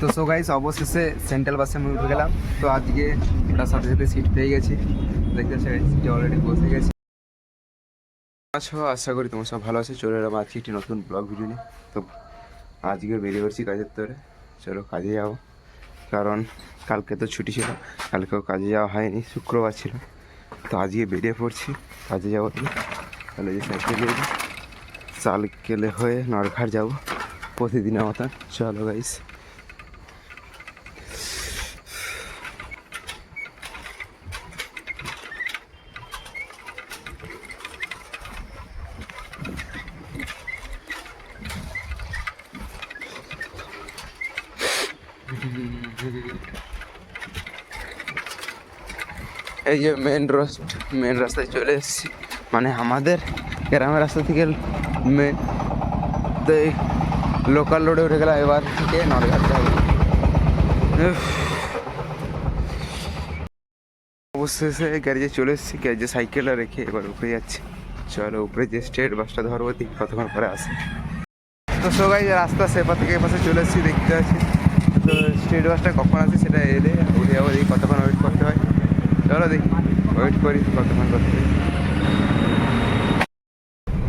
তো so guys অবশেষে central বাসে আমি উঠে গেলাম। তো আজকে ওটার সাথে সাথে সিট পেয়ে গেছি, দেখতে সিটে অলরেডি বসে গেছি। আচ্ছা, আশা করি তোমার সব ভালো আছে। চলে এলাম আজকে একটি নতুন ব্লগ ভিডিও নিয়ে। তো আজকে বেরিয়ে পড়ছি কাজের তোরে, চলো কাজে যাবো। কারণ কালকে তো ছুটি ছিল, কালকেও কাজে যাওয়া হয়নি, শুক্রবার ছিল। তো আজকে বেরিয়ে পড়ছি কাজে যাবো। তাহলে যে সাইকেলে হয়ে নরঘাট যাবো প্রতিদিনের মতন। চলো গাইস। এই যে মেন রাস্তায় চলে এসেছি, মানে আমাদের গ্রামের রাস্তা থেকে মেন। তো এই লোকাল রোডে উঠে গেলাম, এবার থেকে নরঘাট যাবো। অবশেষে গ্যারেজে চলে এসেছি, গ্যারেজে সাইকেলটা রেখে এবার উপরে যাচ্ছি। চলো উপরে যে স্টেট বাসটা ধরবো, দেখি কতক্ষণ পরে আসে। তো সবাই রাস্তা সেপার থেকে পাশে চলে এসেছি, দেখতে পাচ্ছি। তো স্টেট বাসটা কখন আসে সেটা এলে উঠে যাবো, দেখি কতক্ষণ ওয়েট করতে হয়। চলো দেখি ওয়েট করি কতক্ষণ করতে হয়।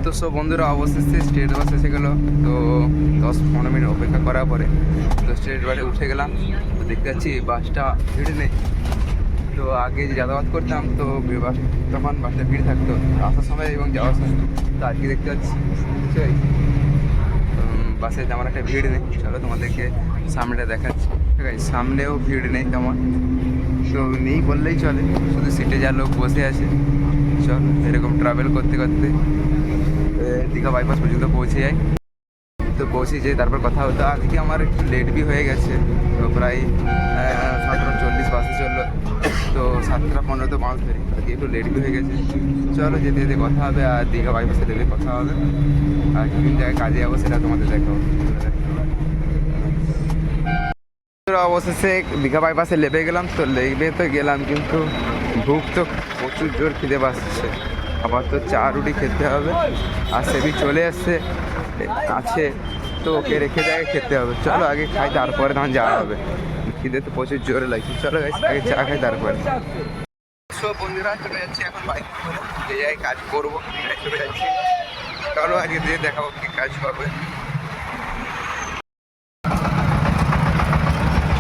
তো সব বন্ধুরা অবশেষে স্টেট বাস এসে গেলো। তো 10-15 মিনিট অপেক্ষা করার পরে তো স্টেট বাসে উঠে গেলাম। তো দেখতে পাচ্ছি বাসটা ভিড় নেই। তো আগে যে যাতায়াত করতাম তো বাস তখন বাসটা ভিড় থাকতো আসার সময় এবং যাওয়ার সময়। তো আজকে দেখতে পাচ্ছি বাসে তেমন একটা ভিড় নেই। চলো তোমাদেরকে সামনেটা দেখাচ্ছি। ঠিক আছে, সামনেও ভিড় নেই তেমন, তো নেই বললেই চলে, শুধু সিটে যা লোক বসে আছে। চল এরকম ট্রাভেল করতে করতে দীঘা বাইপাস পর্যন্ত পৌঁছে যাই। তো পৌঁছে যেয়ে তারপর কথা হতো। আজকে আমার একটু লেট বি হয়ে গেছে, তো প্রায় 7:40 বাসে চললো। তো 7:15 তো বাস ধরি, আজকে একটু লেট বি হয়ে গেছে। চলো যেতে যেতে কথা হবে, আর দীঘা বাইপাসে দেবে কথা হবে। আর বিভিন্ন জায়গায় কাজে যাবো সেটা তোমাদের দেখাবো। অবশেষে দীঘা বাইপাসে লেবে গেলাম। তো লেবে তো গেলাম, কিন্তু ভুক তো প্রচুর জোর খিদে পাচ্ছে। আবার তো চা রুটি খেতে হবে, আর সেবি চলে আসছে আছে, তো ওকে রেখে যায় খেতে হবে। চলো আগে খাই, তারপরে তখন যাওয়া হবে। খিদে তো প্রচুর জোরে লাগছে, চলো আগে চা খাই তারপরে। সব বন্ধুরা চলে যাচ্ছি এখন বাইক করে, যে জায়গায় কাজ করবো চলে যাচ্ছি। চলো আগে দিয়ে দেখাবো কি কাজ হবে।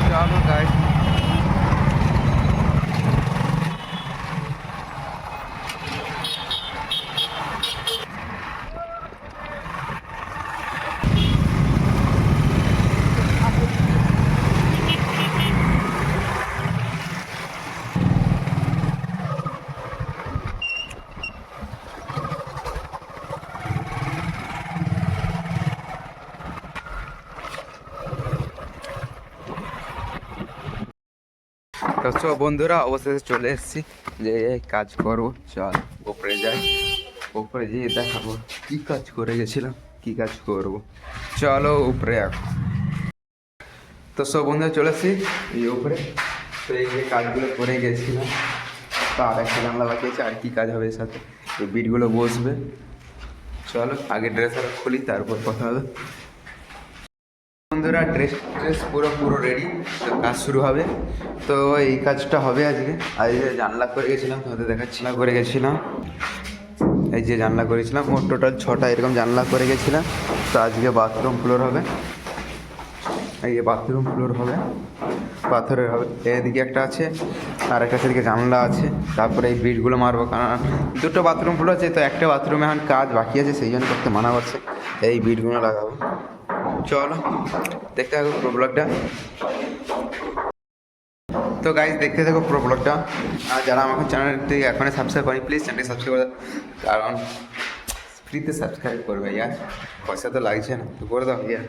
চলো গাইস। তো সব বন্ধুরা অবশেষে চলে এসেছি, যে কাজ করবো। চল উপরে যাই, উপরে যেয়ে দেখাবো কি কাজ করে গেছিলাম, কি কাজ করবো। চলো উপরে এখন। তো সব বন্ধুরা চলে এসেছি এই উপরে। তো এই যে কাজগুলো করে গেছিলাম, তো আর একটা জানলা বাকি আছে, আর কি কাজ হবে এর সাথে, এই বিটগুলো বসবে। চলো আগে ড্রেস আর খুলি, তারপর কথা হবে। বন্ধুরা ড্রেস পুরো রেডি, তো কাজ শুরু হবে। তো এই কাজটা হবে আজকে। আর এই যে জানলা করে গেছিলাম, তোমাদের দেখাচ্ছি না, করে গেছিলাম এই যে জানলা করেছিলাম, মোট টোটাল 6টা এরকম জানলা করে গেছিলাম। তো আজকে বাথরুম ফ্লোর হবে, এই যে বাথরুম ফ্লোর হবে, পাথরের হবে। এদিকে একটা আছে, আর একটা সেদিকে জানলা আছে। তারপরে এই বিটগুলো মারবো, কারণ 2টো বাথরুম ফ্লোর আছে, তো একটা বাথরুমে এখন কাজ বাকি আছে, সেই জন্য করতে মানা করছে। এই বিটগুলো লাগাবো। চলো দেখতে থাকো পুরো ব্লগটা। তো গাইজ দেখতে থাকো পুরো ব্লগটা। আর যারা আমাকে চ্যানেলটি এখনই সাবস্ক্রাইব করেনি, প্লিজ চ্যানেলটি সাবস্ক্রাইব করে দাও, কারণ ফ্রিতে সাবস্ক্রাইব করবে ইয়ার, পয়সা তো লাগছে না, তো করে দাও ইয়ার।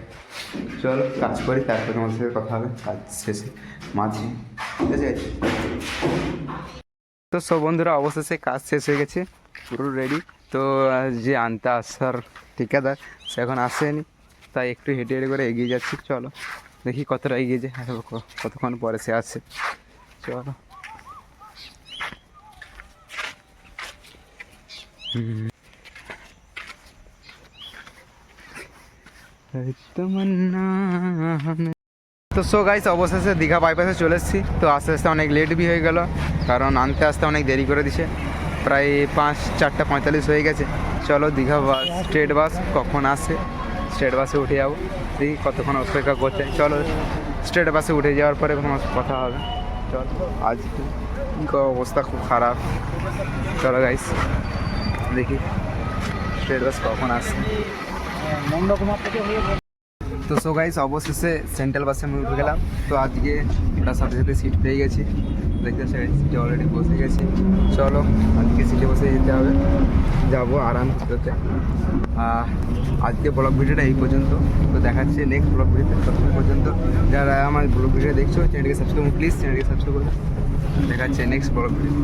চলো কাজ করি, তারপরে তোমাদের সাথে কথা হবে কাজ শেষে মাঝে, ঠিক আছে। তো সব বন্ধুরা অবশেষে কাজ শেষ হয়ে গেছে, পুরো রেডি। তো যে আনতে আসার ঠিকাদার সে এখন আসেনি, তাই একটু হেঁটে হেঁটে করে এগিয়ে যাচ্ছি। চলো দেখি কতটা এগিয়ে যায়, কতক্ষণ পরে সে আসে। চলো তমন্না। তো সো গাইস অবশেষে দীঘা বাইপাসে চলে এসেছি। তো আস্তে আস্তে অনেক লেট বি হয়ে গেল, কারণ আনতে আসতে অনেক দেরি করে দিছে, প্রায় 4:45 হয়ে গেছে। চলো দীঘা বাস স্টেট বাস কখন আসে, স্টেট বাসে উঠে যাবো, দেখি কতক্ষণ অপেক্ষা করতে। চলো স্টেট বাসে উঠে যাওয়ার পরে কোনো কথা হবে। চল আজ অবস্থা খুব খারাপ। চলো গাইস দেখি স্টেট বাস কখন আসে। তো সো গাইস অবশেষে সেন্ট্রাল বাসে আমি উঠে গেলাম। তো আজকে ওটার সাথে সাথে সিট পেয়ে গেছি, দেখতে সিটে অলরেডি বসে গেছি। চলো আজকে সিটে বসে যেতে হবে, যাবো আরাম করতে। আজকে ব্লগ ভিডিওটা এই পর্যন্ত। তো দেখাচ্ছে নেক্সট ব্লগ ভিডিওতে, ততক্ষণ পর্যন্ত যারা আমার ব্লগ ভিডিও দেখছো চ্যানেলকে সাবস্ক্রাইব করুন, প্লিজ চ্যানেলকে সাবস্ক্রাইব করুন। দেখাচ্ছে নেক্সট ব্লগ ভিডিও।